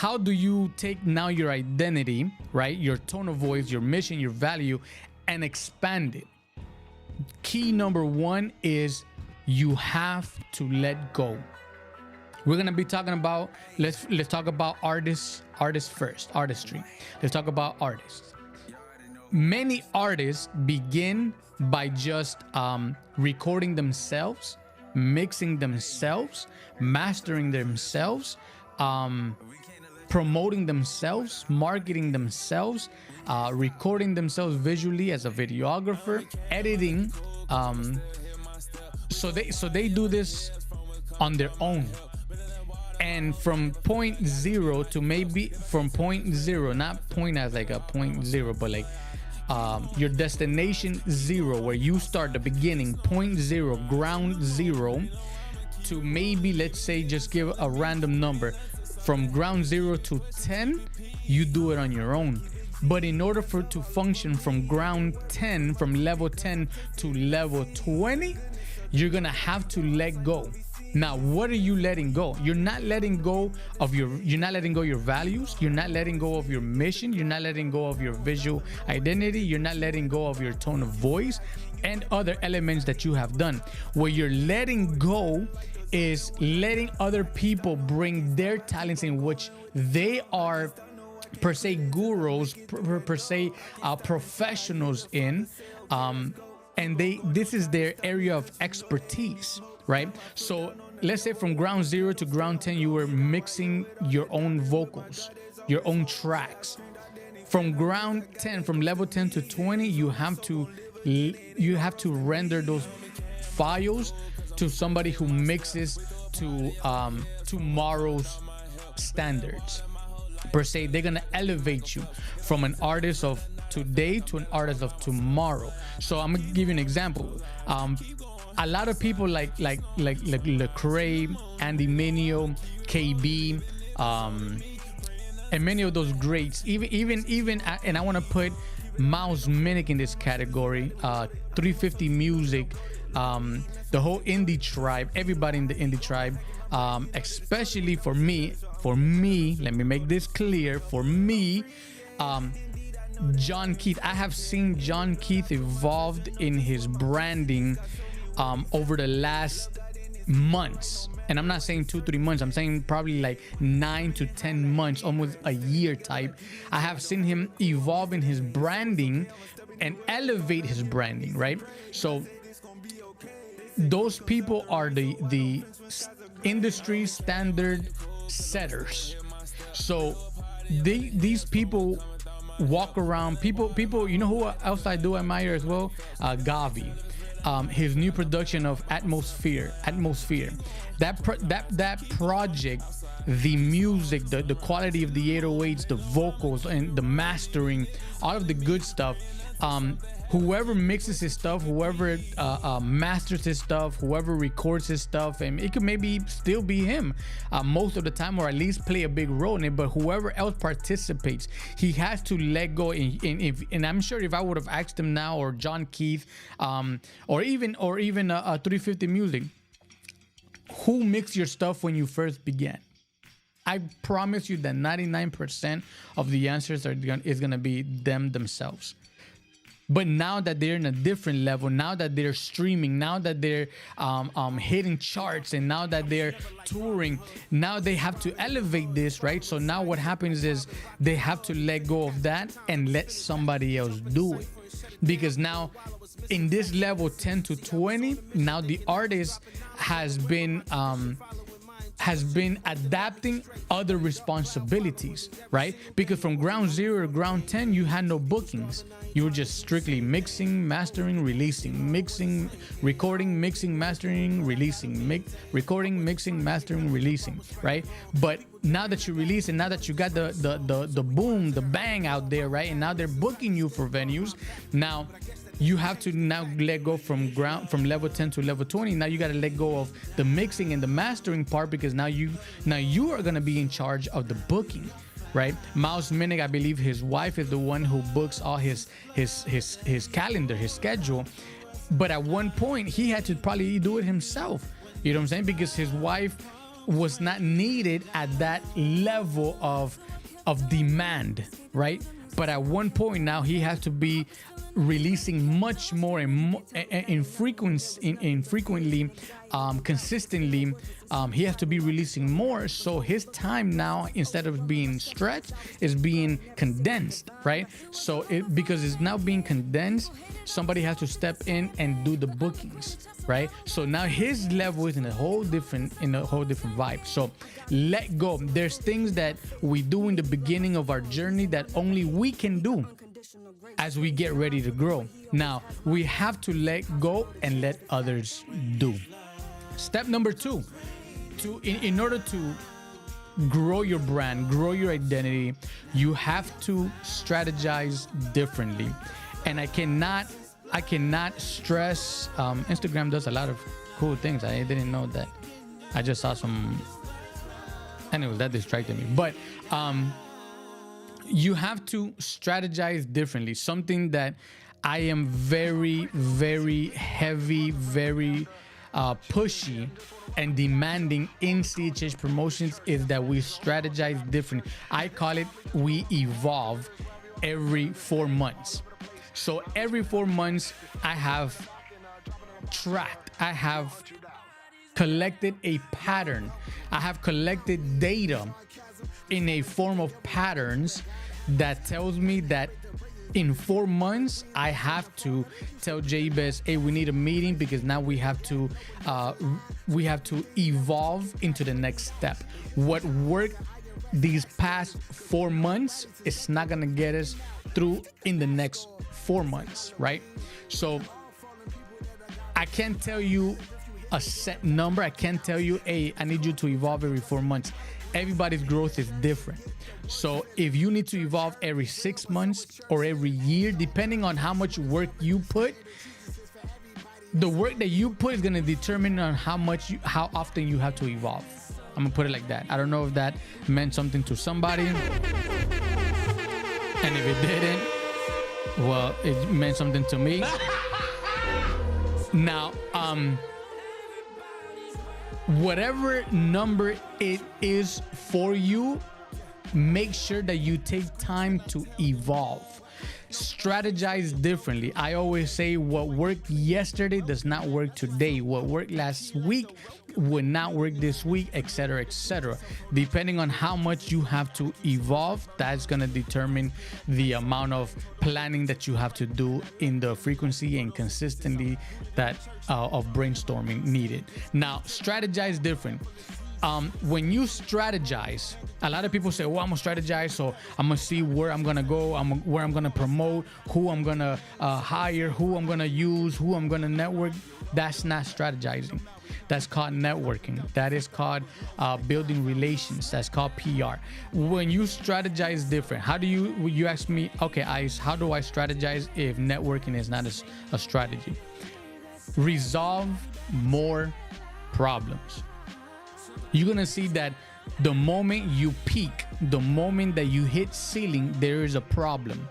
how do you take now your identity, right? Your tone of voice, your mission, your value, and expand it? Key number one is you have to let go. We're gonna be talking about, let's talk about artists first, artistry. Let's talk about artists. Many artists begin by just recording themselves, mixing themselves, mastering themselves, promoting themselves, marketing themselves, recording themselves visually as a videographer, editing. So they do this on their own. And from point zero to maybe from point zero, not point as like a point zero, but like your destination zero, where you start the beginning, point zero, ground zero, to maybe, let's say, just give a random number, from ground zero to 10, you do it on your own. But in order for it to function from ground 10, from level 10 to level 20, you're gonna have to let go. Now, what are you letting go? You're not letting go of your values. You're not letting go of your mission. You're not letting go of your visual identity. You're not letting go of your tone of voice and other elements that you have done. What you're letting go is letting other people bring their talents in which they are per se gurus, per se professionals in, and this is their area of expertise, right? So let's say from ground zero to ground 10, you were mixing your own vocals, your own tracks. From ground 10, from level 10 to 20, you have to render those files to somebody who mixes to tomorrow's standards. Per se, they're gonna elevate you from an artist of today to an artist of tomorrow. So I'm gonna give you an example. A lot of people like Lecrae, Andy Mineo, KB, and many of those greats. Even, and I want to put Miles Minnick in this category. 350 Music, the whole indie tribe, everybody in the indie tribe. Especially for me, let me make this clear. For me, John Keith, I have seen John Keith evolved in his branding over the last months. And I'm not saying 2-3 months, I'm saying probably like 9 to 10 months, almost a year type. I have seen him evolve in his branding and elevate his branding, right? So those people are the industry standard setters. So these people walk around. People. You know who else I do admire as well? Gavi. His new production of Atmosphere. That project, the music, the quality of the 808s, the vocals, and the mastering, all of the good stuff. Whoever mixes his stuff, whoever masters his stuff, whoever records his stuff, and it could maybe still be him most of the time, or at least play a big role in it. But whoever else participates, he has to let go. And I'm sure if I would have asked him now, or John Keith, or even 350 Music, who mixed your stuff when you first began? I promise you that 99% of the answers is gonna be themselves. But now that they're in a different level, now that they're streaming, now that they're hitting charts, and now that they're touring, now they have to elevate this, right? So now what happens is they have to let go of that and let somebody else do it. Because now in this level 10 to 20, now the artist has been adapting other responsibilities, right? Because from ground 0 to ground 10, you had no bookings. You were just strictly mixing, mastering, releasing, mixing, recording, mixing, mastering, releasing, recording, mixing, mastering, releasing, right? But now that you release, and now that you got the boom, the bang out there, right? And now they're booking you for venues. Now you have to now let go from level 10 to level 20. Now you got to let go of the mixing and the mastering part, because now you are going to be in charge of the booking, right? Miles Minnick, I believe his wife is the one who books all his calendar, his schedule. But at one point he had to probably do it himself. You know what I'm saying? Because his wife was not needed at that level of demand, right? But at one point now he has to be releasing much more and frequently, consistently. He has to be releasing more, so his time now, instead of being stretched, is being condensed, right? So because it's now being condensed, somebody has to step in and do the bookings, right? So now his level is in a whole different vibe. So let go. There's things that we do in the beginning of our journey that only we can do as we get ready to grow. Now we have to let go and let others do. Step number 2, in order to grow your brand, grow your identity, you have to strategize differently. And I cannot stress, Instagram does a lot of cool things. I didn't know that. I just saw some, anyway, that distracted me. But you have to strategize differently. Something that I am very, very heavy, very pushy and demanding in CHH Promotions is that we strategize different. I call it we evolve every 4 months. So every 4 months I have tracked, I have collected a pattern, I have collected data in a form of patterns that tells me that in 4 months I have to tell Jabez, hey, we need a meeting because now we have to evolve into the next step. What worked these past 4 months is not gonna get us through in the next 4 months, right? So I can't tell you a set number. I can't tell you, hey, I need you to evolve every 4 months. Everybody's growth is different. So if you need to evolve every 6 months or every year, depending on how much work you put, the work that you put is going to determine on how often you have to evolve. I'm gonna put it like that. I don't know if that meant something to somebody, and if it didn't, well, it meant something to me. Now, whatever number it is for you, make sure that you take time to evolve. Strategize differently. I always say what worked yesterday does not work today. What worked last week would not work this week, etc., etc. Depending on how much you have to evolve, that's going to determine the amount of planning that you have to do in the frequency and consistently that of brainstorming needed. Now, strategize different. When you strategize, a lot of people say, well, I'm gonna strategize, so I'm gonna see where I'm gonna go, where I'm gonna promote, who I'm gonna hire, who I'm gonna use, who I'm gonna network. That's not strategizing. That's called networking. That is called building relations. That's called PR. When you strategize different, how do you ask me, okay, Ice, how do I strategize if networking is not a strategy? Resolve more problems. You're gonna see that the moment you peak, the moment that you hit ceiling, there is a problem.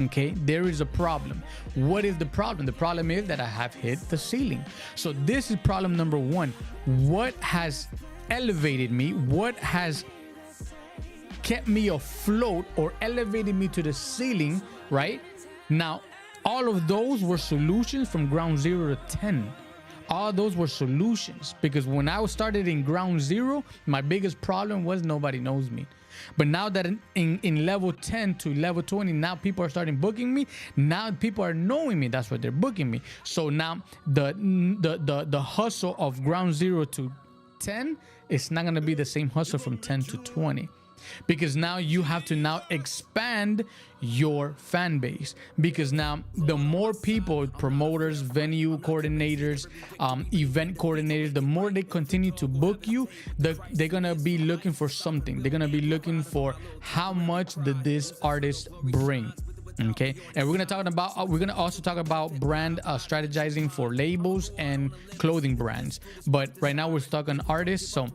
Okay, there is a problem. What is the problem? The problem is that I have hit the ceiling. So this is problem number 1. What has elevated me? What has kept me afloat or elevated me to the ceiling, right? Now, all of those were solutions from ground 0 to 10. All those were solutions, because when I started in ground 0, my biggest problem was nobody knows me. But now that in level 10 to level 20, now people are starting booking me. Now people are knowing me. That's why they're booking me. So now the hustle of ground 0 to 10 is not going to be the same hustle from 10 to 20. Because now you have to now expand your fan base, because now the more people, promoters, venue coordinators, event coordinators, the more they continue to book you, they're gonna be looking for something. They're gonna be looking for how much did this artist bring. Okay, and we're gonna also talk about brand strategizing for labels and clothing brands. But right now we're stuck on artists. So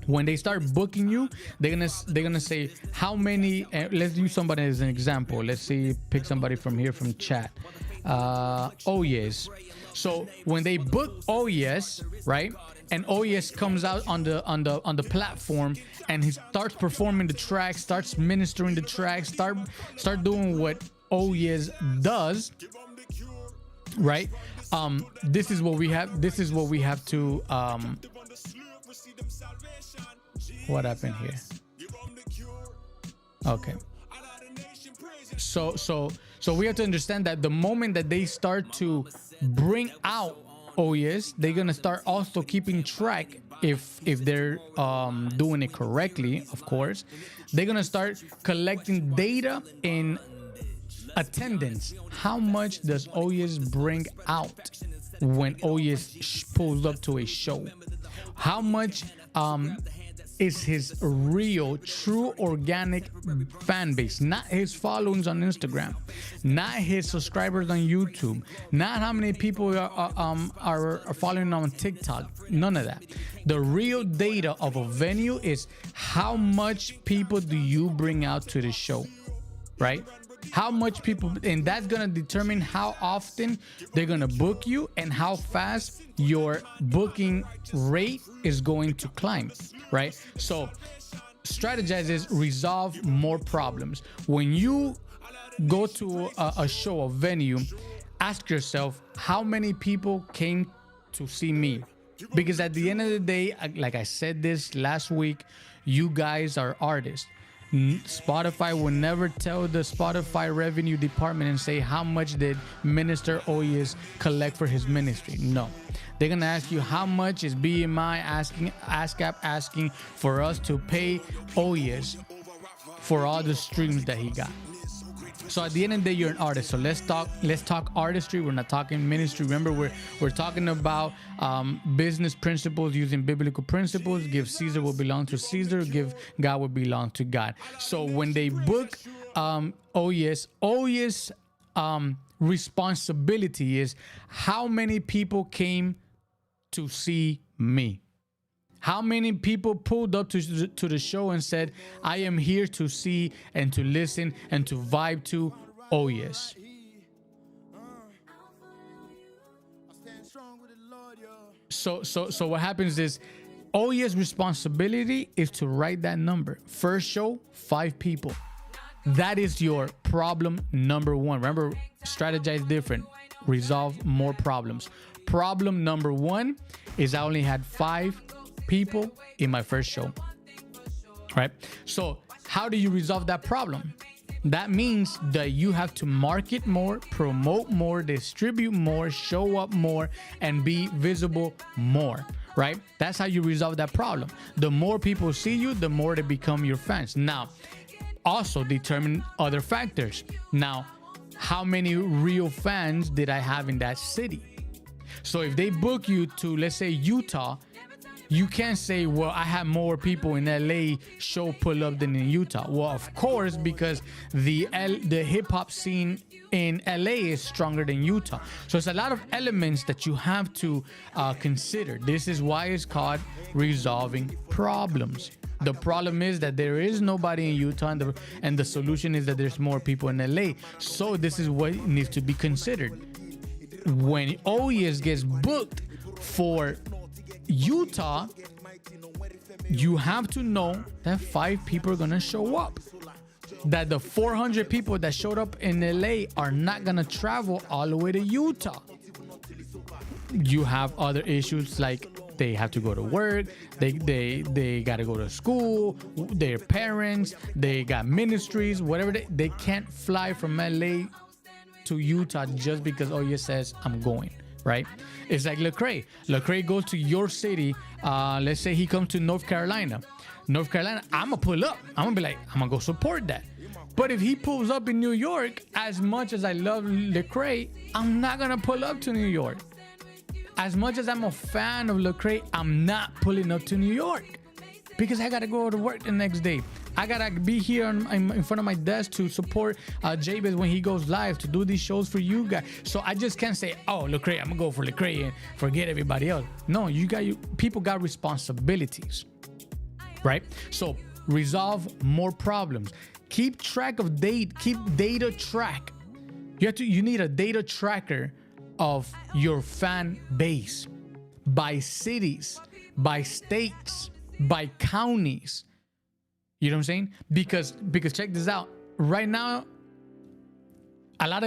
when they start booking you, they're gonna say how many. Let's use somebody as an example. Let's see, pick somebody from here from chat. Oh Yes. So when they book Oh Yes, right, and Oh Yes comes out on the platform, and he starts performing the track, starts ministering the track, start doing what Oh Yes does, right? This is what we have. This is what we have to. What happened here? Okay. So we have to understand that the moment that they start to bring out Oh Yes, they're gonna start also keeping track, if they're doing it correctly, of course. They're gonna start collecting data in attendance. How much does Oh Yes bring out when Oh Yes pulls up to a show? How much is his real, true, organic fan base? Not his followings on Instagram, not his subscribers on YouTube, not how many people are following on TikTok. None of that. The real data of a venue is how much people do you bring out to the show, right? How much people, and that's gonna determine how often they're gonna book you and how fast your booking rate is going to climb, right? So strategize is resolve more problems. When you go to a show, a venue, ask yourself, how many people came to see me? Because at the end of the day, like I said this last week, you guys are artists. Spotify will never tell the Spotify revenue department and say how much did Minister Oh Yes collect for his ministry. No, they're gonna ask you how much is BMI ASCAP asking for us to pay Oh Yes for all the streams that he got. So at the end of the day, you're an artist. So let's talk artistry. We're not talking ministry. Remember, we're talking about business principles using biblical principles. Give Caesar what belongs to Caesar. Give God what belongs to God. So when they book Oh Yes, responsibility is how many people came to see me. How many people pulled up to the show and said, I am here to see and to listen and to vibe to Oh Yes. So what happens is Oh Yes' responsibility is to write that number. First show, 5 people. That is your problem number 1. Remember, strategize different. Resolve more problems. Problem number 1 is I only had 5 people in my first show, right? So how do you resolve that problem? That means that you have to market more, promote more, distribute more, show up more, and be visible more, right? That's how you resolve that problem. The more people see you, the more they become your fans. Now, also determine other factors. Now, how many real fans did I have in that city? So if they book you to, let's say, Utah, you can't say, well, I have more people in LA show pull up than in Utah. Well, of course, because the hip hop scene in LA is stronger than Utah. So it's a lot of elements that you have to consider. This is why it's called resolving problems. The problem is that there is nobody in Utah, and the solution is that there's more people in LA. So this is what needs to be considered. When Oh Yes gets booked for Utah, you have to know that 5 people are gonna show up. That the 400 people that showed up in LA are not gonna travel all the way to Utah. You have other issues like they have to go to work, they gotta go to school, their parents, they got ministries, whatever. They can't fly from LA to Utah just because Oh Yes says I'm going. Right? It's like Lecrae. Lecrae goes to your city. Let's say he comes to North Carolina. I'm gonna pull up. I'm gonna be like, I'm gonna go support that. But if he pulls up in New York, as much as I love Lecrae, I'm not gonna pull up to New York. As much as I'm a fan of Lecrae, I'm not pulling up to New York because I gotta go to work the next day. I gotta be here in front of my desk to support Jabez when he goes live, to do these shows for you guys. So I just can't say, oh, Lecrae, I'm gonna go for Lecrae and forget everybody else. No, people got responsibilities, right? So resolve more problems. Keep track of keep data track. You need a data tracker of your fan base by cities, by states, by counties. You know what I'm saying? Because check this out. Right now, a lot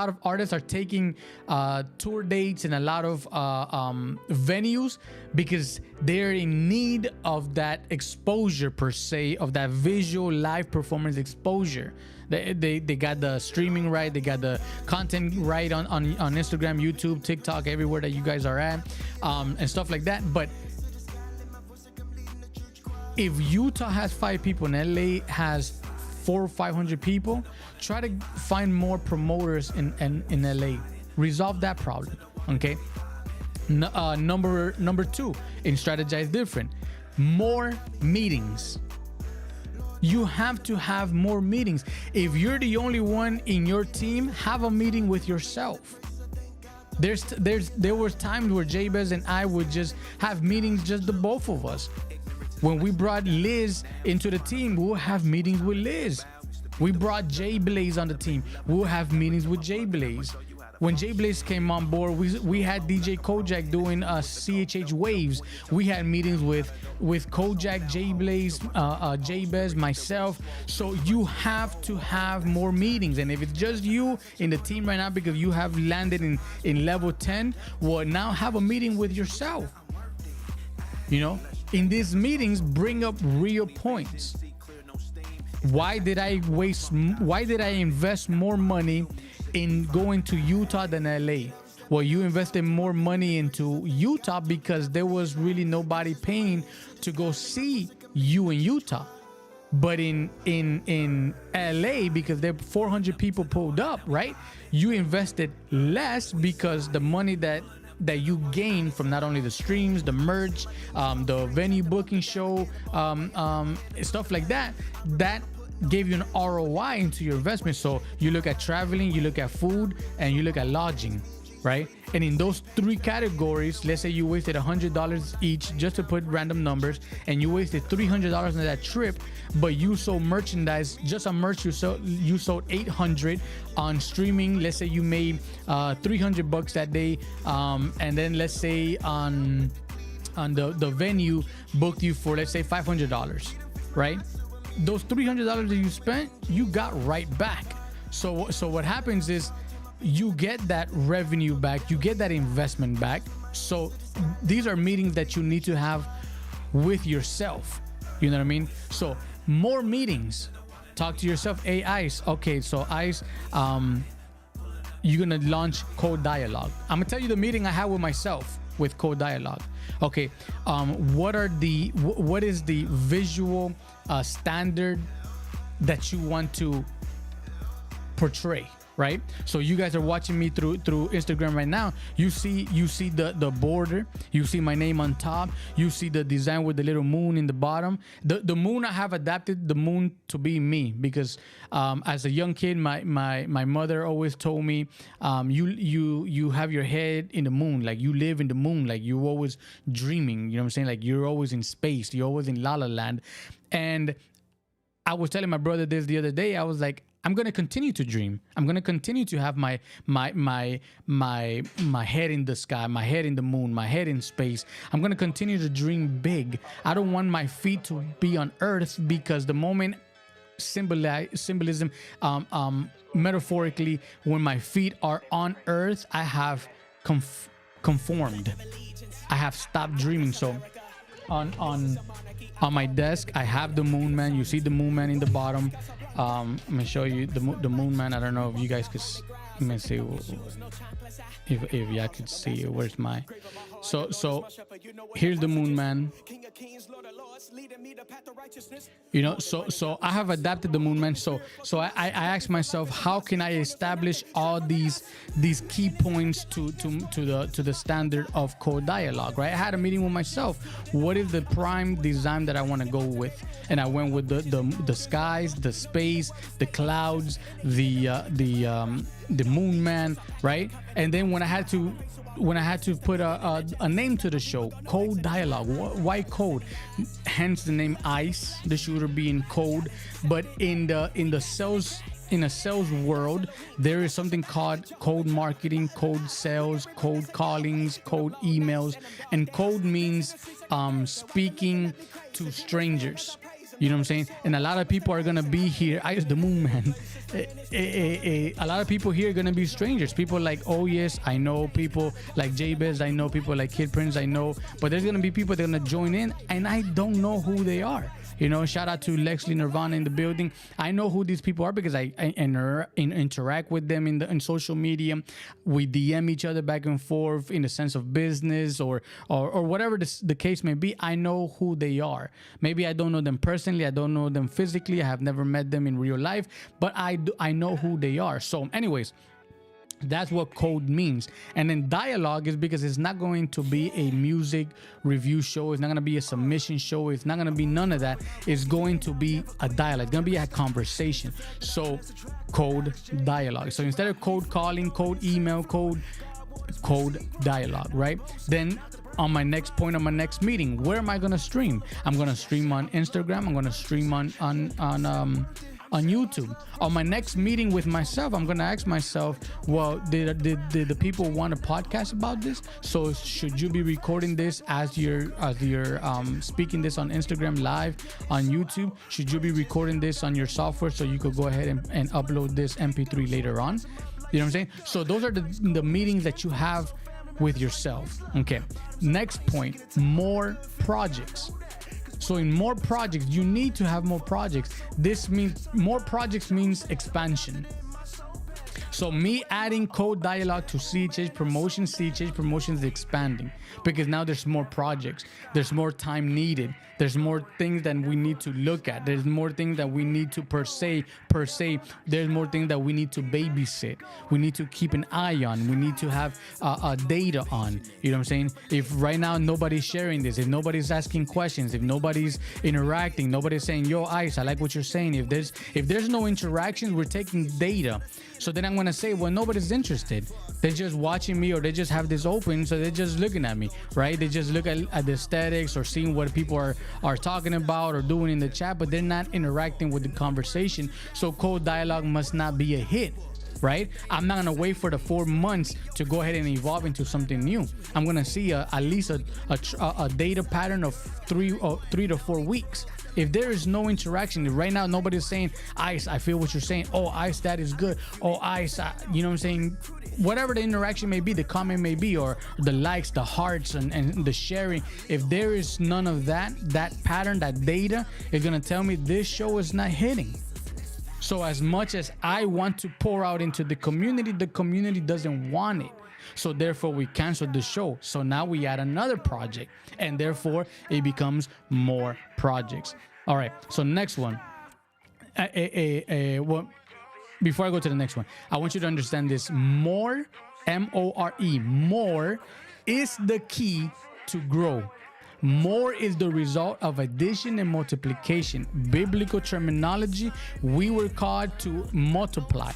of artists are taking tour dates and a lot of venues because they're in need of that exposure, per se, of that visual live performance exposure. They got the streaming right, they got the content right on Instagram, YouTube, TikTok, everywhere that you guys are at, and stuff like that. But if Utah has 5 people and LA has 400 or 500 people, try to find more promoters in LA. Resolve that problem. Okay. Number 2, in strategize different. More meetings. You have to have more meetings. If you're the only one in your team, have a meeting with yourself. There was times where Jabez and I would just have meetings, just the both of us. When we brought Liz into the team, we'll have meetings with Liz. We brought Jay Blaze on the team. We'll have meetings with Jay Blaze. When Jay Blaze came on board, we had DJ Kojak doing CHH Waves. We had meetings with Kojak, Jay Blaze, Jay Bez, myself. So you have to have more meetings. And if it's just you in the team right now because you have landed in level 10, well, now have a meeting with yourself. You know, in these meetings, bring up real points. Why did I invest more money in going to Utah than LA? Well, you invested more money into Utah because there was really nobody paying to go see you in Utah. But in LA, because there 400 people pulled up, right? You invested less because the money that you gain from not only the streams, the merch, the venue booking show, stuff like that gave you an ROI into your investment. So you look at traveling, you look at food, and you look at lodging, right? And in those 3 categories, let's say you wasted $100 each, just to put random numbers, and you wasted $300 on that trip, but you sold merchandise, just on merch you sold $800. On streaming, let's say you made $300 that day, and then let's say on the venue booked you for, let's say, $500, right? Those $300 that you spent, you got right back. So what happens is you get that revenue back, you get that investment back. So these are meetings that you need to have with yourself. You know what I mean? So more meetings. Talk to yourself. Hey, Ice. Okay, so Ice, you're gonna launch Code Dialogue. I'm gonna tell you the meeting I had with myself with Code Dialogue. Okay, what is the visual standard that you want to portray, right? So you guys are watching me through Instagram right now. You see the border, you see my name on top, you see the design with the little moon in the bottom. The moon, I have adapted the moon to be me because as a young kid, my mother always told me, you have your head in the moon, like you live in the moon, like you're always dreaming, you know what I'm saying? Like you're always in space, you're always in La La Land. And I was telling my brother this the other day. I was like, I'm gonna continue to dream. I'm gonna continue to have my head in the sky, my head in the moon, my head in space. I'm gonna continue to dream big. I don't want my feet to be on Earth because the moment symbolism, metaphorically, when my feet are on Earth, I have conformed. I have stopped dreaming. So on my desk, I have the moon man. You see the moon man in the bottom. I'm gonna show you the moon man. I don't know if you guys could. Let me see if y'all could see it. Where's my? So here's the moon man. You know, so I have adapted the moon man. So I asked myself, how can I establish all these key points to the standard of Code Dialogue, right? I had a meeting with myself. What is the prime design that I want to go with? And I went with the skies, the space, the clouds, the moon man, right? And then when I had to put a name to the show, Code Dialogue. Why code? Hence the name Ice, the shooter being code. But in the sales in a sales world, there is something called cold marketing, cold sales, cold callings, cold emails, and cold means speaking to strangers. You know what I'm saying? And a lot of people are gonna be here. I is the moon man. A lot of people here are gonna be strangers. People like, oh yes, I know people like Jabez. I know people like Kid Prince. I know, but there's gonna be people that are gonna join in, and I don't know who they are. You know, shout out to Lexley Nirvana in the building. I know who these people are because I interact with them in social media. We DM each other back and forth in the sense of business or whatever the case may be. I know who they are. Maybe I don't know them personally. I don't know them physically. I have never met them in real life, but I know who they are. So anyways, that's what code means. And then dialogue is because it's not going to be a music review show. It's not going to be a submission show. It's not going to be none of that. It's going to be a dialogue. It's going to be a conversation. So code dialogue. So instead of code calling, code email, code dialogue, right? Then on my next point, on my next meeting, where am I going to stream? I'm going to stream on Instagram. I'm going to stream on YouTube. On my next meeting with myself, I'm gonna ask myself, well, did the people want a podcast about this? So should you be recording this as you're speaking this on Instagram Live, on YouTube? Should you be recording this on your software so you could go ahead and upload this MP3 later on? You know what I'm saying? So those are the meetings that you have with yourself. Okay. Next point, more projects. So in more projects, you need to have more projects. This means more projects means expansion. So me adding code dialogue to CHH Promotions is expanding because now there's more projects. There's more time needed. There's more things that we need to look at. There's more things that we need to per se. There's more things that we need to babysit. We need to keep an eye on. We need to have data on. You know what I'm saying? If right now nobody's sharing this, if nobody's asking questions, if nobody's interacting, nobody's saying, yo, Ice, I like what you're saying. If there's no interactions, we're taking data. So then I'm gonna say, well, nobody's interested. They're just watching me, or they just have this open, so they're just looking at me, right? They just look at the aesthetics or seeing what people are talking about or doing in the chat, but they're not interacting with the conversation. So code dialogue must not be a hit, right? I'm not gonna wait for the 4 months to go ahead and evolve into something new. I'm gonna see at least a data pattern of 3 to 4 weeks. If there is no interaction, if right now nobody's saying, Ice, I feel what you're saying. Oh, Ice, that is good. Oh, Ice, you know what I'm saying? Whatever the interaction may be, the comment may be, or the likes, the hearts, and the sharing. If there is none of that pattern, that data is gonna tell me this show is not hitting. So as much as I want to pour out into the community doesn't want it. So therefore we canceled the show. So now we add another project, and therefore it becomes more projects. All right. So next one. Well, before I go to the next one, I want you to understand this. More, M-O-R-E, more is the key to grow. More is the result of addition and multiplication. Biblical terminology, we were called to multiply.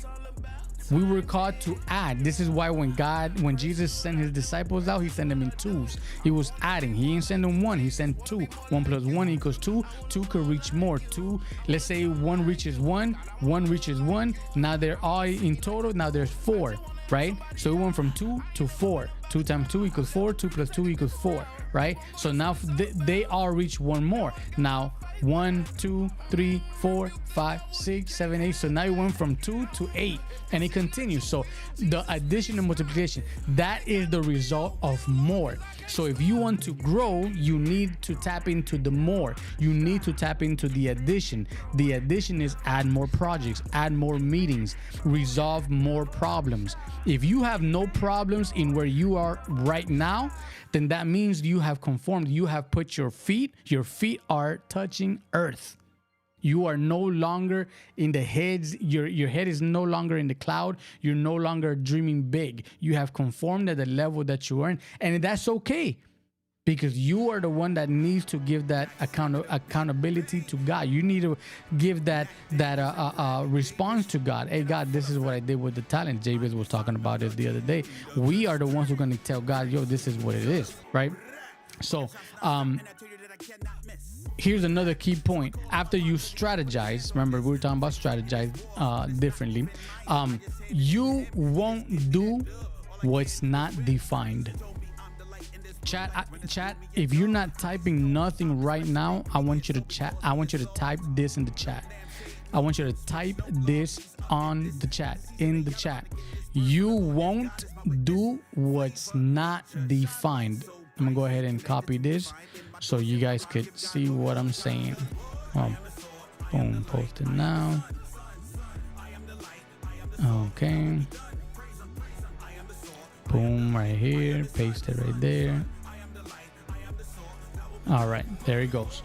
We were called to add. This is why when Jesus sent his disciples out, he sent them in twos. He was adding. He didn't send them one. He sent two. 1 + 1 = 2. 2 could reach more. 2, let's say 1 reaches 1. 1 reaches 1. Now they're all in total. Now there's 4, right? So we went from 2 to 4. 2 × 2 = 4. 2 + 2 = 4, right? So now they all reach one more. Now 1, 2, 3, 4, 5, 6, 7, 8. So now you went from 2 to 8, and it continues. So the addition and multiplication, that is the result of more. So if you want to grow, you need to tap into the more. You need to tap into the addition. The addition is add more projects, add more meetings, resolve more problems. If you have no problems in where you are right now, then that means you have conformed. You have put your feet are touching earth. You are no longer in the heads. Your head is no longer in the cloud. You're no longer dreaming big. You have conformed at the level that you are in, and that's okay, because you are the one that needs to give that accountability to God. You need to give that response to God. Hey, God, this is what I did with the talent. Jabez was talking about it the other day. We are the ones who are going to tell God, yo, this is what it is, right? So here's another key point. After you strategize, remember we were talking about strategize differently. You won't do what's not defined. Chat, if you're not typing nothing right now, I want you to chat. I want you to type this in the chat. I want you to type this on the chat, in the chat. You won't do what's not defined. I'm gonna go ahead and copy this so you guys could see what I'm saying. Boom, post it now. Okay. Boom, right here, paste it right there. All right, there it goes.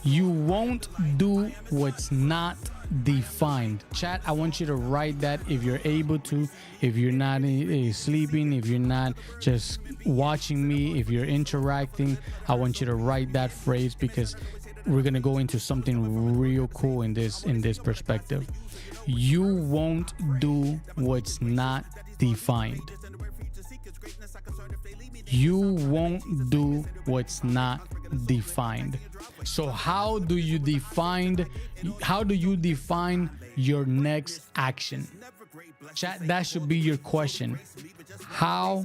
You won't do what's not defined. Chat, I want you to write that if you're able to, if you're not sleeping, if you're not just watching me, if you're interacting, I want you to write that phrase, because we're going to go into something real cool in this perspective. You won't do what's not defined. You won't do what's not defined. So how do you define your next action? Chat, that should be your question. How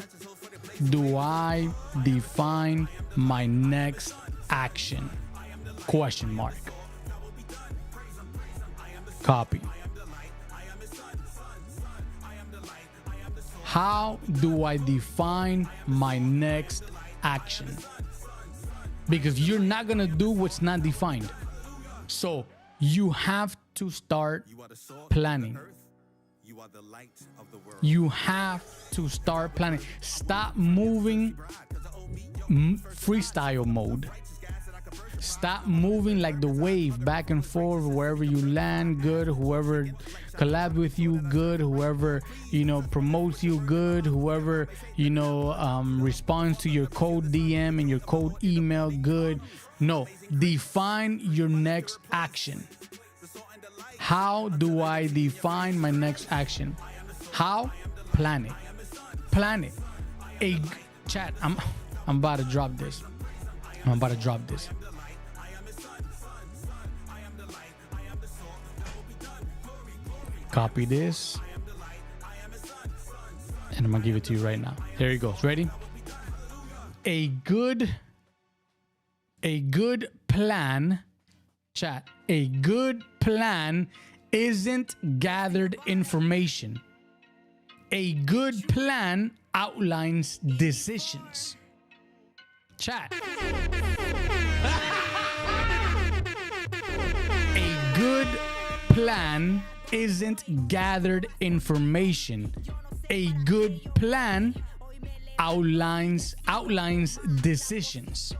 do I define my next action? Question mark. Copy. How do I define my next action? Because you're not going to do what's not defined. So you have to start planning. You have to start planning. Stop moving freestyle mode. Stop moving like the wave back and forth. Wherever you land, good. Whoever collabs with you, good. Whoever, promotes you, good. Whoever, responds to your code DM and your code email, good. No, define your next action. How do I define my next action? How? Plan it. Plan it. Chat, I'm about to drop this. Copy this, and I'm gonna give it to you right now. There it goes. Ready? A good plan, chat. A good plan isn't gathered information. A good plan outlines decisions. Chat. A good plan isn't gathered information. A good plan outlines decisions.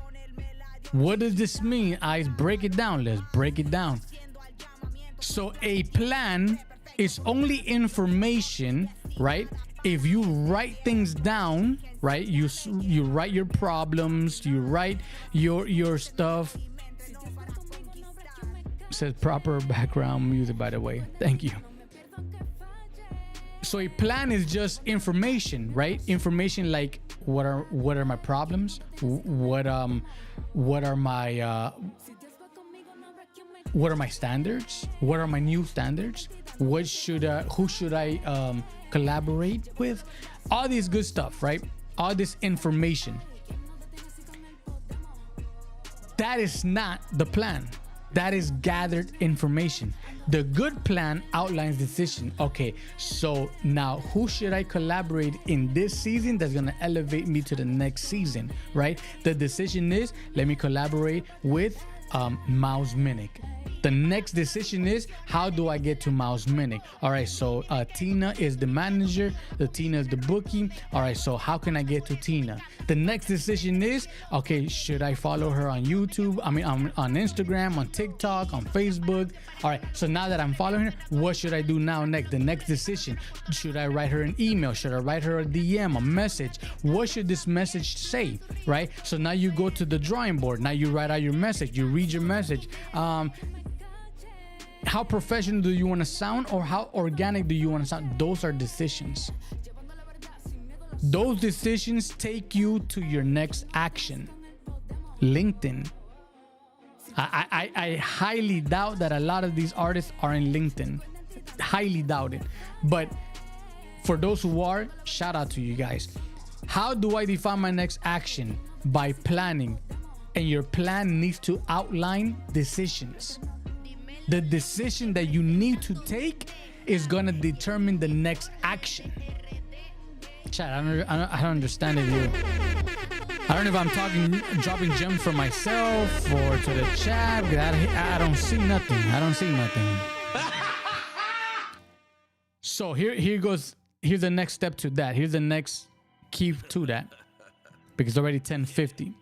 What does this mean? Let's break it down. So a plan is only information, right? If you write things down, right? You write your problems, you write your stuff. Says proper background music, by the way. Thank you. So a plan is just information, right? Information like what are my problems? What are my standards? What are my new standards? Who should I collaborate with? All this good stuff, right? All this information. That is not the plan. That is gathered information. The good plan outlines decision. Okay, so now who should I collaborate in this season that's gonna elevate me to the next season, right? The decision is, let me collaborate with Mouse Minnick. The next decision is, how do I get to Mouse Minnick? All right, so Tina is the manager, Tina is the bookie. All right, so how can I get to Tina? The next decision is, okay, should I follow her on YouTube? I mean, on Instagram, on TikTok, on Facebook. All right, so now that I'm following her, what should I do now next? The next decision, should I write her an email? Should I write her a DM, a message? What should this message say, right? So now you go to the drawing board. Now you write out your message. You read your message. How professional do you want to sound, or how organic do you want to sound? Those are decisions. Those decisions take you to your next action. LinkedIn. I highly doubt that a lot of these artists are in LinkedIn. Highly doubt it. But for those who are, shout out to you guys. How do I define my next action? By planning. And your plan needs to outline decisions. The decision that you need to take is gonna determine the next action. Chat, I don't understand it here. I don't know if I'm dropping gems for myself or to the chat. I don't see nothing. I don't see nothing. So here goes. Here's the next step to that. Here's the next key to that, because it's already 10:50.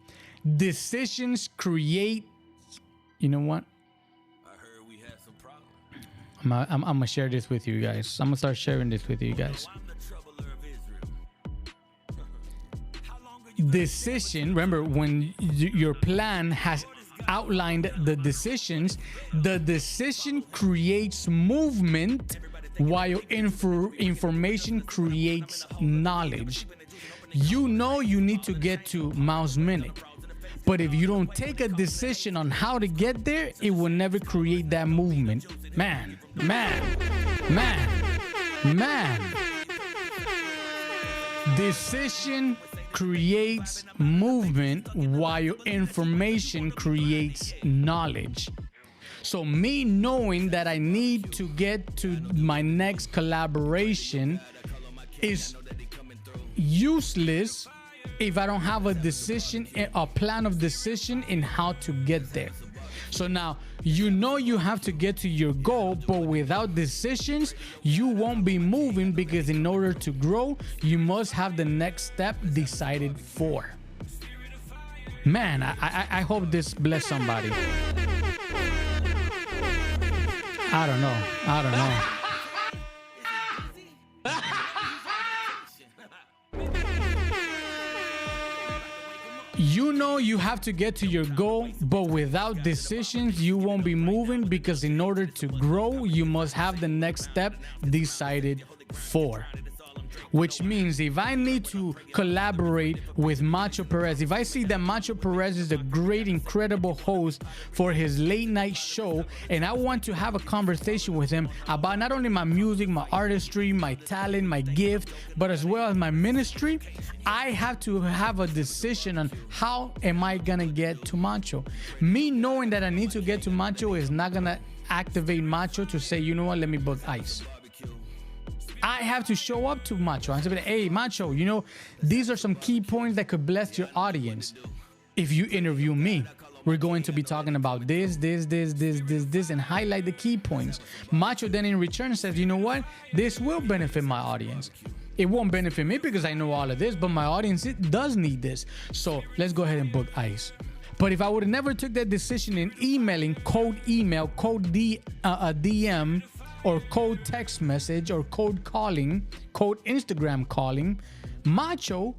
Decisions create. You know what? I heard we had some problems. I'm gonna share this with you guys. I'm gonna start sharing this with you guys. Decision. Remember, when your plan has outlined the decisions, the decision creates movement, while information creates knowledge. You know you need to get to Mouse Minute, but if you don't take a decision on how to get there, it will never create that movement. Man. Decision creates movement, while information creates knowledge. So me knowing that I need to get to my next collaboration is useless if I don't have a decision, a plan of decision in how to get there. So now you know you have to get to your goal, but without decisions, you won't be moving, because in order to grow, you must have the next step decided for. Man, I hope this bless somebody. I don't know. You know you have to get to your goal, but without decisions, you won't be moving, because in order to grow, you must have the next step decided for. Which means if I need to collaborate with Macho Perez, if I see that Macho Perez is a great, incredible host for his late night show, and I want to have a conversation with him about not only my music, my artistry, my talent, my gift, but as well as my ministry, I have to have a decision on how am I gonna get to Macho. Me knowing that I need to get to Macho is not gonna activate Macho to say, you know what, let me book Ice. I have to show up to Macho. I have to be like, hey, Macho, you know, these are some key points that could bless your audience. If you interview me, we're going to be talking about this, and highlight the key points. Macho then in return says, you know what? This will benefit my audience. It won't benefit me because I know all of this, but my audience, it does need this. So let's go ahead and book Ice. But if I would have never took that decision in emailing, cold email, cold DM, or cold text message, or cold calling, cold Instagram calling, Macho,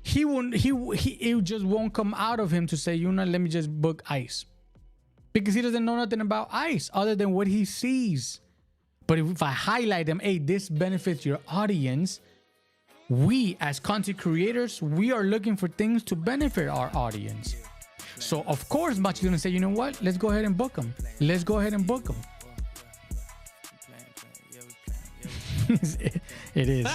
it just won't come out of him to say, you know, let me just book Ice, because he doesn't know nothing about Ice other than what he sees. But if I highlight them, hey, this benefits your audience. We as content creators, we are looking for things to benefit our audience. So of course, Macho's gonna say, you know what? Let's go ahead and book him. Let's go ahead and book him. It is.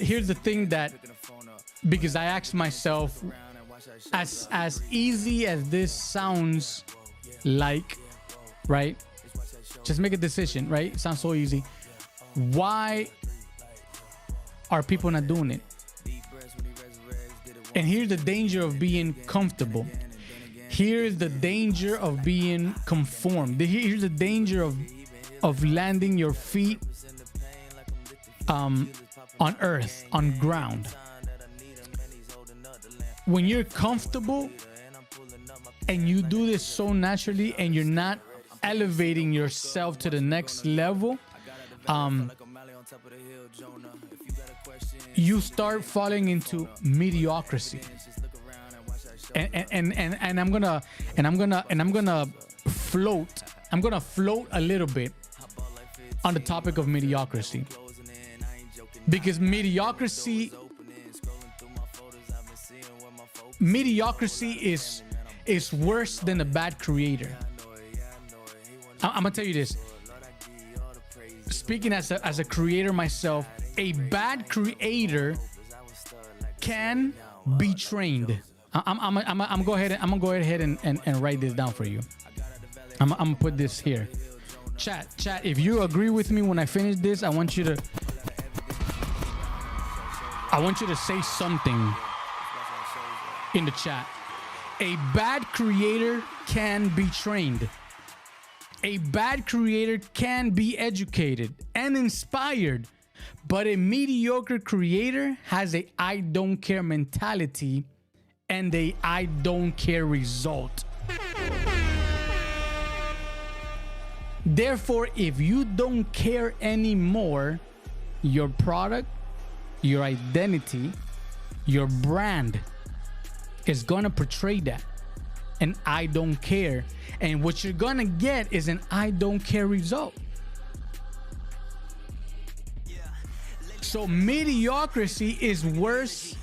Here's the thing that, because I asked myself, as easy as this sounds like, right? Just make a decision, right? It sounds so easy. Why are people not doing it? And here's the danger of being comfortable. Here's the danger of being conformed. Here's the danger of landing your feet on earth, on ground. When you're comfortable and you do this so naturally and you're not elevating yourself to the next level, you start falling into mediocrity. And I'm gonna float a little bit on the topic of mediocrity, because mediocrity mediocrity is worse than a bad creator. I'm gonna tell you this. Speaking as a creator myself, a bad creator can be trained. I'm gonna go ahead and write this down for you. I'm gonna put this here. Chat. If you agree with me when I finish this, I want you to say something in the chat. A bad creator can be trained. A bad creator can be educated and inspired, but a mediocre creator has a I don't care mentality and a I don't care result. Therefore, if you don't care anymore, your product, your identity, your brand is gonna portray that. And I don't care. And what you're gonna get is an I don't care result. So mediocrity is worse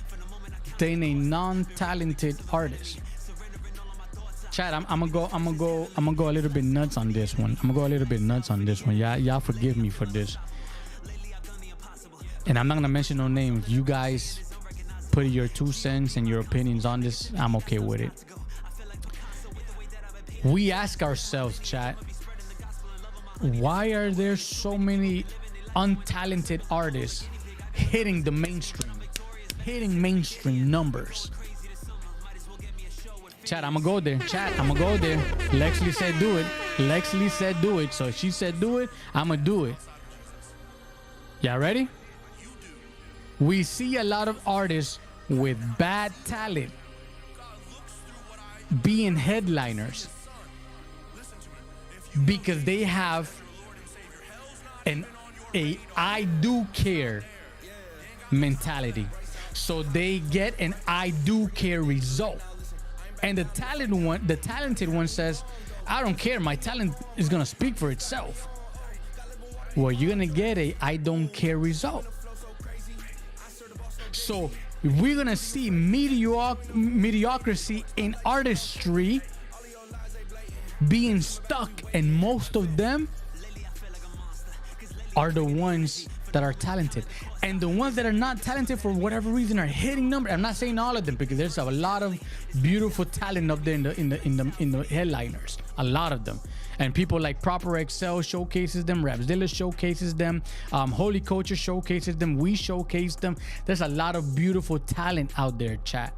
than a non-talented artist. Chad, I'm gonna go a little bit nuts on this one. Y'all forgive me for this. And I'm not gonna mention no names. You guys put your 2 cents and your opinions on this. I'm okay with it. We ask ourselves, chat, why are there so many untalented artists hitting the mainstream, hitting mainstream numbers? Chat, I'm gonna go there. Lexley said do it. So she said do it, I'm gonna do it. Y'all ready? We see a lot of artists with bad talent being headliners because they have a I do care mentality. So they get an I do care result. And the talented one says, I don't care, my talent is gonna speak for itself. Well, you're gonna get a I don't care result. So we're gonna see mediocrity in artistry being stuck, and most of them are the ones that are talented, and the ones that are not talented for whatever reason are hitting numbers. I'm not saying all of them, because there's a lot of beautiful talent up there in the headliners, a lot of them. And people like Proper Excel showcases them, Rapzilla showcases them, Holy Culture showcases them, we showcase them. There's a lot of beautiful talent out there, chat.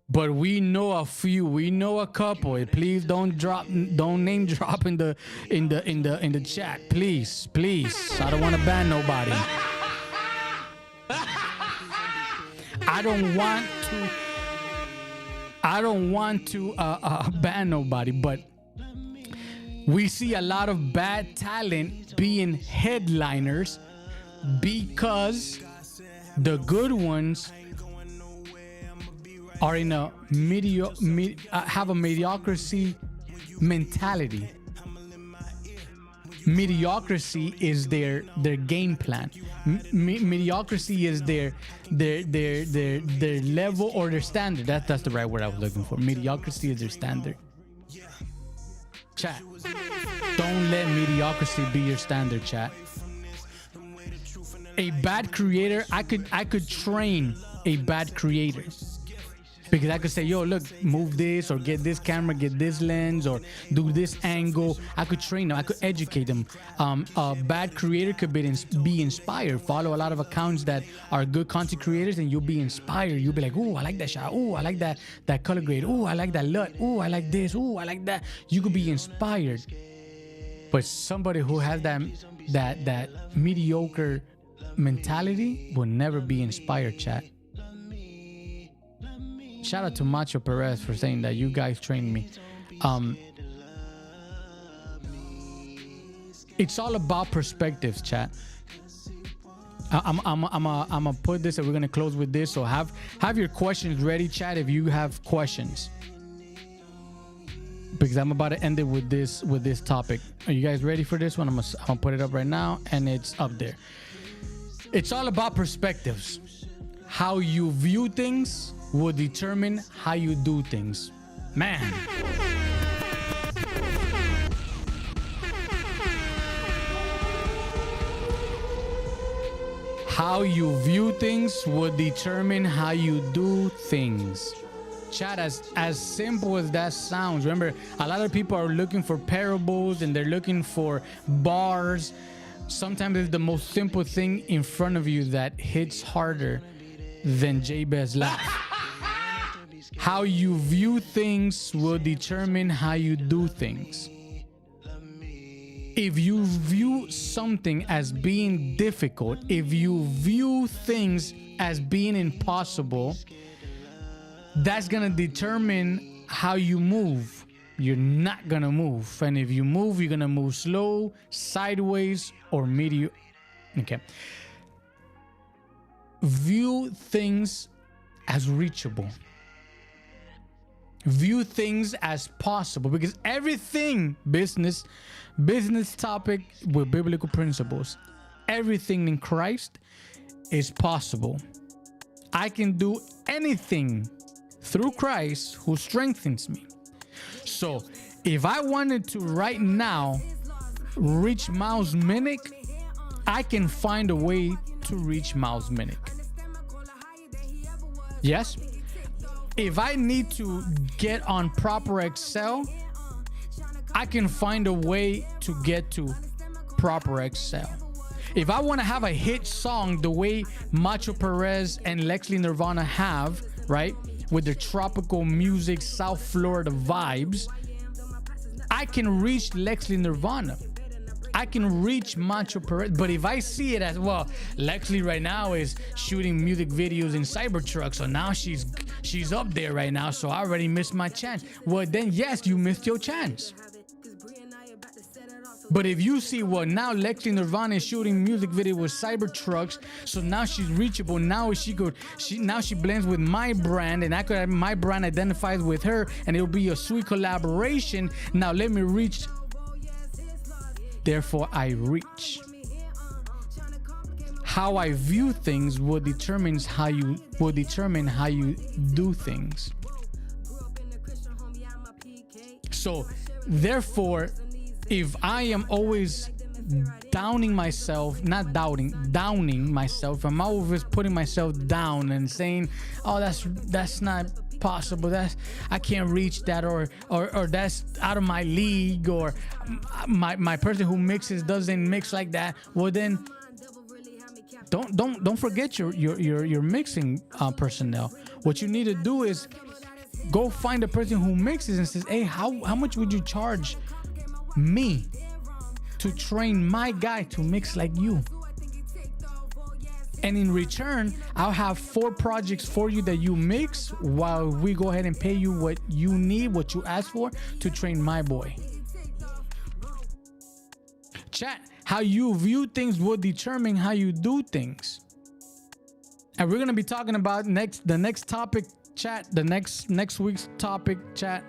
But we know a few, we know a couple. Please don't name drop in the chat, please. I don't want to ban nobody. I don't want to ban nobody, but we see a lot of bad talent being headliners because the good ones are in a have a mediocrity mentality. Mediocrity is their game plan. Mediocrity is their level or their standard. That's the right word I was looking for. Mediocrity is their standard. Chat, don't let mediocrity be your standard, chat. A bad creator, I could train a bad creator. Because I could say, yo, look, move this, or get this camera, get this lens, or do this angle. I could train them. I could educate them. A bad creator could be inspired. Follow a lot of accounts that are good content creators, and you'll be inspired. You'll be like, ooh, I like that shot. Ooh, I like that color grade. Ooh, I like that LUT. Ooh, I like this. Ooh, I like that. You could be inspired. But somebody who has that mediocre mentality will never be inspired, chat. Shout out to Macho Perez for saying that you guys trained me. It's all about perspectives, chat. I'm gonna put this, and we're gonna close with this. So have your questions ready, chat, if you have questions, because I'm about to end it with this topic. Are you guys ready for this one? I'm gonna put it up right now, and it's up there. It's all about perspectives, how you view things, will determine how you do things. Man. How you view things will determine how you do things. Chat, as simple as that sounds. Remember, a lot of people are looking for parables and they're looking for bars. Sometimes it's the most simple thing in front of you that hits harder than Jabez laugh. How you view things will determine how you do things. If you view something as being difficult, if you view things as being impossible, that's gonna determine how you move. You're not gonna move. And if you move, you're gonna move slow, sideways, or medium. Okay. View things as reachable. View things as possible, because everything business topic with biblical principles, everything in Christ is possible. I can do anything through Christ who strengthens me. So if I wanted to right now reach Miles Minnick, I can find a way to reach Miles Minnick. Yes. If I need to get on proper Excel, I can find a way to get to proper Excel. If I want to have a hit song the way Macho Perez and Lexley Nirvana have, right, with their tropical music, South Florida vibes, I can reach Lexley Nirvana. I can reach Macho Perez. But if I see it as, well, Lexley right now is shooting music videos in Cybertruck, so now she's up there right now, so I already missed my chance. Well, then yes, you missed your chance. But if you see, well, now Lexley Nirvana is shooting music video with Cybertrucks, so now she's reachable. Now she blends with my brand, and I could have my brand identifies with her, and it'll be a sweet collaboration. Now let me reach. Therefore, I reach. How I view things will determine how you do things. So, therefore, if I am always downing myself, downing myself, I'm always putting myself down and saying, "Oh, that's not possible. I can't reach that, or that's out of my league, or my person who mixes doesn't mix like that." Well, then don't forget your mixing personnel. What you need to do is go find a person who mixes and says, "Hey, how much would you charge me to train my guy to mix like you? And in return, I'll have 4 projects for you that you mix while we go ahead and pay you what you need, what you ask for to train my boy." Chat, how you view things will determine how you do things. And we're going to be talking about the next topic, chat, the next week's topic, chat.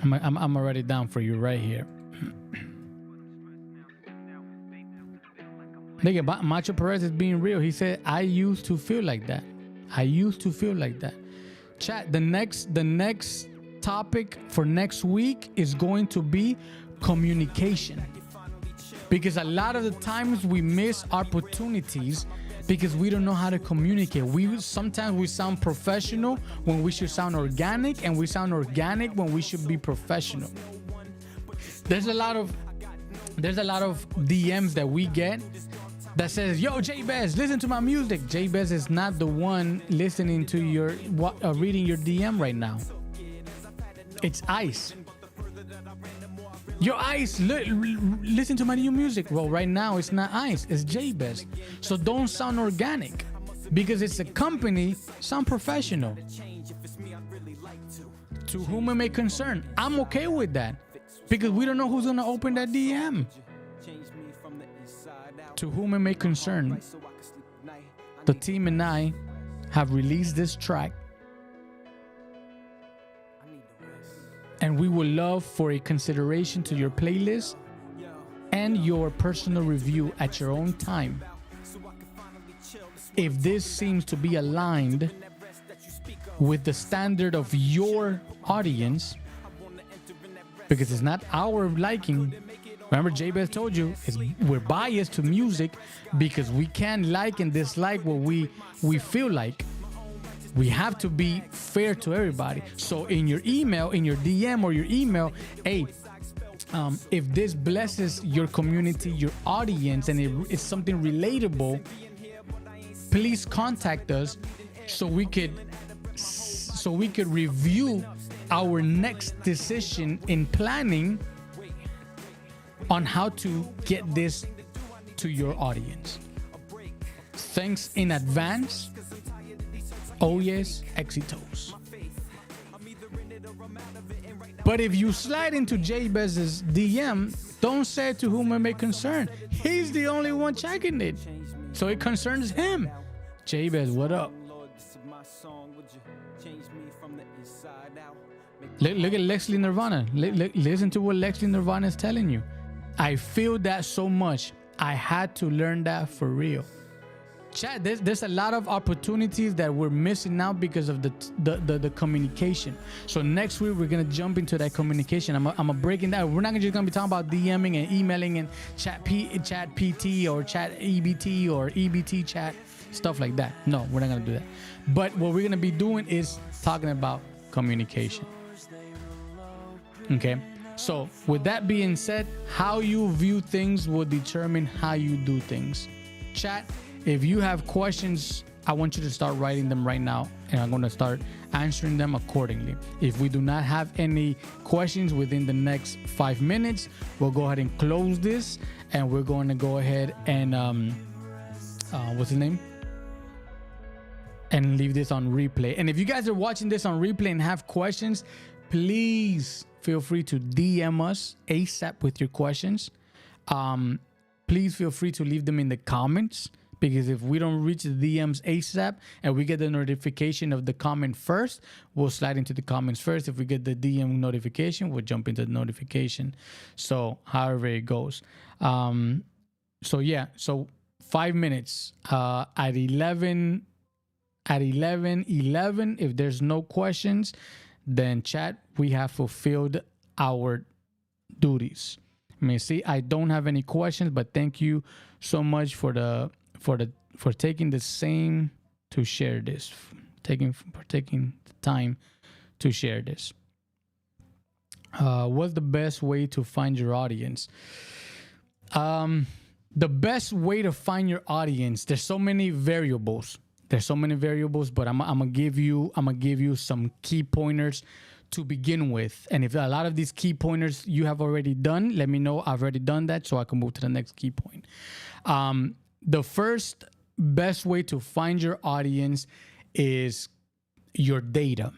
I'm already down for you right here. Nigga, Macho Perez is being real. He said, "I used to feel like that. I used to feel like that." Chat, the next topic for next week is going to be communication. Because a lot of the times we miss opportunities because we don't know how to communicate. Sometimes we sound professional when we should sound organic, and we sound organic when we should be professional. There's a lot of DMs that we get that says, "Yo, Jabez, listen to my music." Jabez is not the one listening to reading your DM right now. It's Ice. Yo, Ice, listen to my new music. Well, right now it's not Ice, it's Jabez. So don't sound organic, because it's a company. Sound professional. To whom it may concern. I'm okay with that, because we don't know who's gonna open that DM. To whom it may concern. The team and I have released this track, and we would love for a consideration to your playlist and your personal review at your own time. if this seems to be aligned with the standard of your audience, because it's not our liking. Remember, Jabez told you we're biased to music because we can't like and dislike what we feel like. We have to be fair to everybody. So in your email, in your DM or your email, hey, if this blesses your community, your audience, and it's something relatable, please contact us so we could review our next decision in planning on how to get this to your audience. Thanks in advance. Oh yes, éxitos. But if you slide into Jabez's DM, don't say it to whom it may concern. He's the only one checking it, so it concerns him. Jabez, what up? Look at Lexley Nirvana. Listen to what Lexley Nirvana is telling you. I feel that so much. I had to learn that for real. Chat, there's a lot of opportunities that we're missing now because of the communication. So next week we're gonna jump into that communication. I'm breaking that. We're not just gonna be talking about DMing and emailing and chat PT or chat EBT or EBT chat, stuff like that. No, we're not gonna do that. But what we're gonna be doing is talking about communication. Okay. So with that being said, how you view things will determine how you do things. Chat, if you have questions, I want you to start writing them right now, and I'm going to start answering them accordingly. If we do not have any questions within the next 5 minutes, we'll go ahead and close this, and we're going to go ahead and what's his name? And leave this on replay. And if you guys are watching this on replay and have questions, please feel free to DM us ASAP with your questions. Please feel free to leave them in the comments, because if we don't reach the DMs ASAP and we get the notification of the comment first, we'll slide into the comments first. If we get the DM notification, we'll jump into the notification. So however it goes. So yeah, so 5 minutes at 11, if there's no questions, then chat, we have fulfilled our duties. I mean, see, I don't have any questions, but thank you so much for taking the same to share this, for taking the time to share this. What's the best way to find your audience? The best way to find your audience, there's so many variables. But I'm gonna give you some key pointers to begin with. And if a lot of these key pointers you have already done, let me know. I've already done that, so I can move to the next key point. The first best way to find your audience is your data.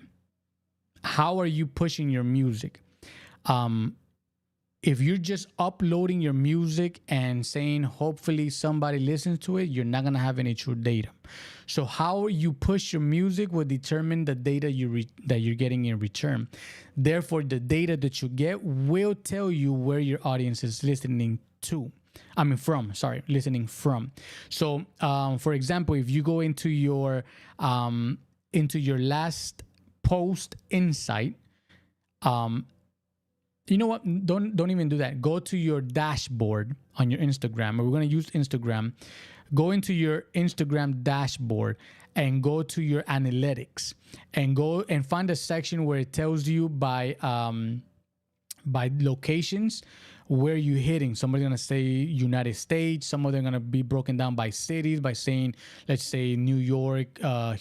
How are you pushing your music? If you're just uploading your music and saying hopefully somebody listens to it, you're not gonna have any true data. So how you push your music will determine the data that you're getting in return. Therefore, the data that you get will tell you where your audience is listening from. So, for example, if you go into your last post insight, you know what? Don't even do that. Go to your dashboard on your Instagram. We're going to use Instagram. Go into your Instagram dashboard and go to your analytics and go and find a section where it tells you by locations where you're hitting. Somebody's going to say United States. Some of them are going to be broken down by cities by saying, let's say New York,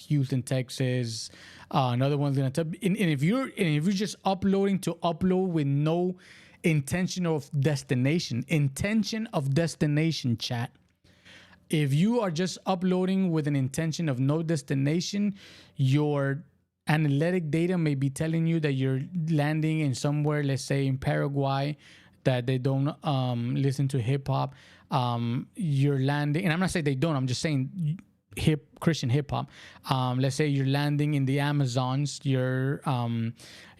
Houston, Texas. Another one's going to tell. And if you're just uploading to upload with no intention of destination, chat. If you are just uploading with an intention of no destination, your analytic data may be telling you that you're landing in somewhere, let's say in Paraguay, that they don't listen to hip hop. You're landing, and I'm not saying they don't, I'm just saying Christian hip hop. Let's say you're landing in the Amazons, you're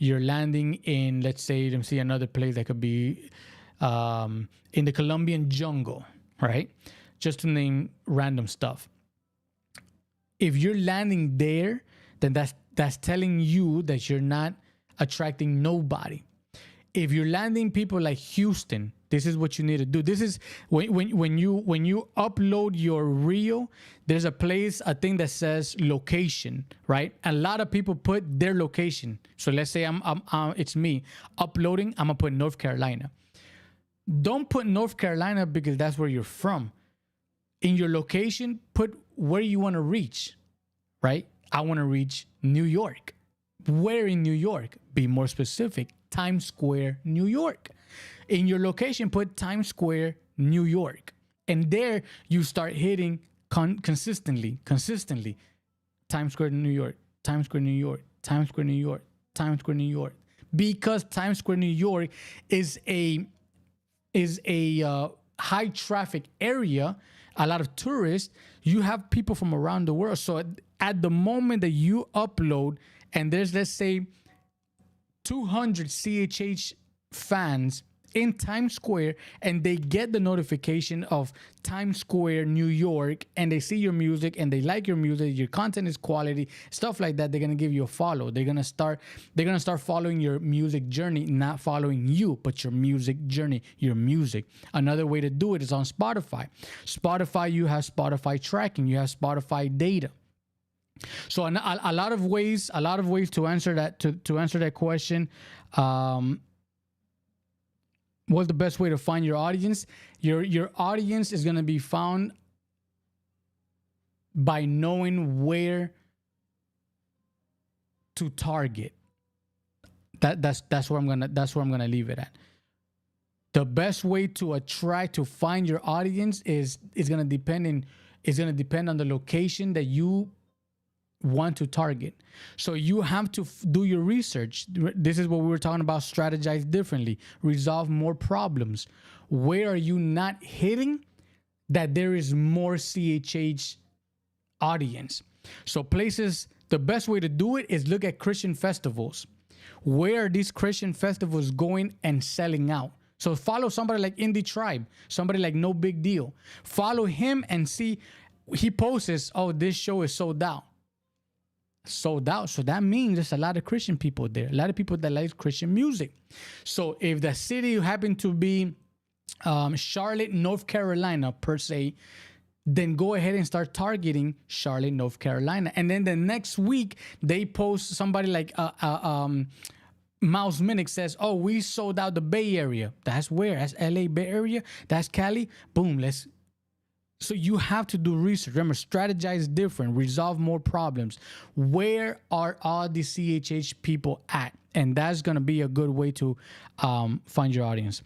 landing in, let's say, let me see another place that could be in the Colombian jungle, right? Just to name random stuff. If you're landing there, then that's telling you that you're not attracting nobody. If you're landing people like Houston, this is what you need to do. This is when you upload your reel, there's a thing that says location, right? A lot of people put their location. So let's say it's me uploading. I'm gonna put North Carolina. Don't put North Carolina because that's where you're from. In your location, put where you want to reach, right? I want to reach New York. Where in New York? Be more specific. Times Square, New York. In your location, put Times Square, New York. And there you start hitting consistently. Times Square, New York. Times Square, New York. Times Square, New York. Times Square, New York. Because Times Square, New York is a high traffic area, a lot of tourists. You have people from around the world. So at the moment that you upload, and there's, let's say, 200 CHH fans in Times Square, and they get the notification of Times Square, New York, and they see your music and they like your music, your content is quality, stuff like that, they're gonna give you a follow. They're gonna start following your music journey, not following you, but your music journey, your music. Another way to do it is on Spotify. Spotify, you have Spotify tracking, you have Spotify data. So a lot of ways to answer that question. What's the best way to find your audience? Your audience is going to be found by knowing where to target. That's where I'm gonna leave it at. The best way to find your audience is gonna depend on the location that you want to target. So you have to do your research. This is what we were talking about: strategize differently, resolve more problems. Where are you not hitting that there is more CHH audience? So places, the best way to do it is look at Christian festivals. Where are these Christian festivals going and selling out? So follow somebody like Indie Tribe, somebody like No Big Deal. Follow him and see, he posts, oh, this show is sold out. Sold out. So that means there's a lot of Christian people there, a lot of people that like Christian music. So if the city happened to be Charlotte, North Carolina per se, then go ahead and start targeting Charlotte, North Carolina. And then the next week they post, somebody like Mouse Minnick says, oh, we sold out the Bay Area. That's where? That's LA Bay Area. That's Cali. Boom. So you have to do research. Remember, strategize different, resolve more problems. Where are all the CHH people at? And that's going to be a good way to find your audience.